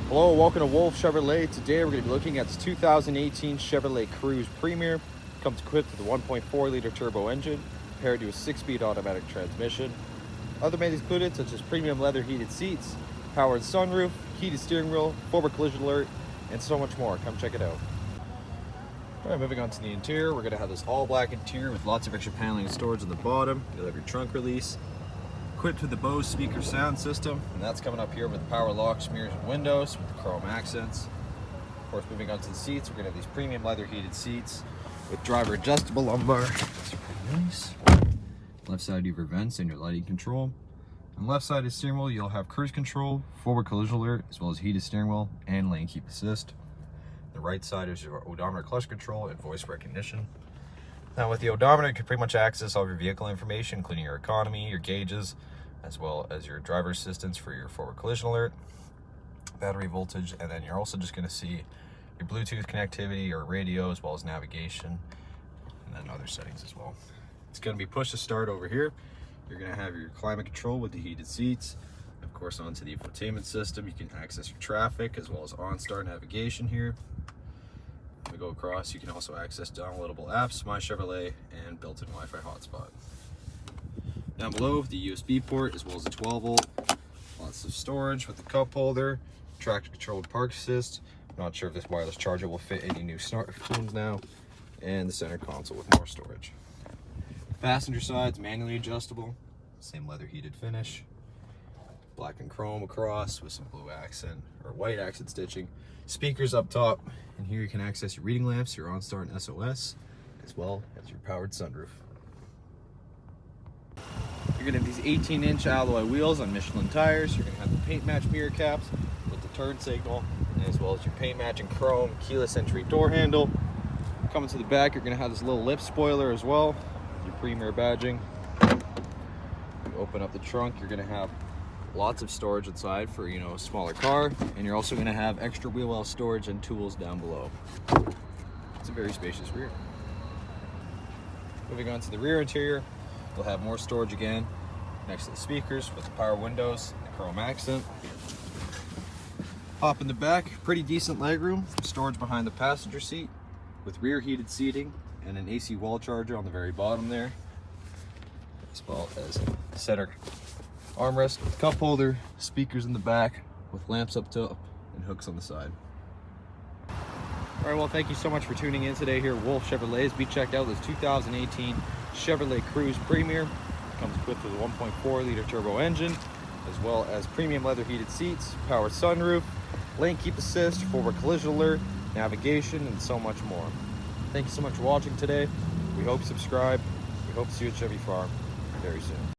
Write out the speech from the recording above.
Hello, welcome to Wolfe Chevrolet. Today we're going to be looking at this 2018 Chevrolet Cruze Premier. Comes equipped with a 1.4-liter turbo engine paired to a 6-speed automatic transmission. Other amenities included such as premium leather heated seats, powered sunroof, heated steering wheel, forward collision alert, and so much more. Come check it out. Alright, moving on to the interior, we're going to have this all-black interior with lots of extra paneling and storage on the bottom. You'll have your trunk release. Equipped with the Bose speaker sound system, and that's coming up here with the power locks, mirrors, and windows with the chrome accents. Of course, moving on to the seats, we're going to have these premium leather heated seats with driver adjustable lumbar. That's pretty nice. Left side, you have your vents and your lighting control. On the left side of the steering wheel, you'll have cruise control, forward collision alert, as well as heated steering wheel and lane keep assist. The right side is your odometer, clutch control, and voice recognition. Now with the odometer, you can pretty much access all of your vehicle information, including your economy, your gauges, as well as your driver assistance for your forward collision alert, battery voltage, and then you're also just going to see your Bluetooth connectivity, your radio, as well as navigation, and then other settings as well. It's going to be push to start over here. You're going to have your climate control with the heated seats. Of course, onto the infotainment system, you can access your traffic as well as OnStar navigation here. We go across, you can also access downloadable apps, My Chevrolet, and built-in Wi-Fi hotspot. Down below, the USB port as well as a 12-volt. Lots of storage with the cup holder, tractor-controlled park assist. Not sure if this wireless charger will fit any new smartphones now. And the center console with more storage. Passenger side's manually adjustable, same leather heated finish. Black and chrome across with some blue accent or white accent stitching. Speakers up top, and here you can access your reading lamps, your OnStar and SOS, as well as your powered sunroof. You're going to have these 18-inch alloy wheels on Michelin tires. You're going to have the paint match mirror caps with the turn signal, as well as your paint matching chrome keyless entry door handle. Coming to the back, you're going to have this little lip spoiler as well, your Premier badging. You open up the trunk, you're going to have lots of storage inside for, a smaller car, and you're also going to have extra wheel well storage and tools down below. It's a very spacious rear. Moving on to the rear interior, you'll have more storage again next to the speakers with the power windows and the chrome accent. Hop in the back, pretty decent legroom, storage behind the passenger seat with rear heated seating and an AC wall charger on the very bottom there, as well as center armrest with cup holder, speakers in the back with lamps up top and hooks on the side. All right, well, thank you so much for tuning in today here at Wolfe Chevrolet. Be checked out this 2018 Chevrolet Cruze Premier. Comes equipped with a 1.4-liter turbo engine, as well as premium leather heated seats, power sunroof, lane keep assist, forward collision alert, navigation, and so much more. Thank you so much for watching today. We hope you subscribe. We hope to see you at Chevy Farm very soon.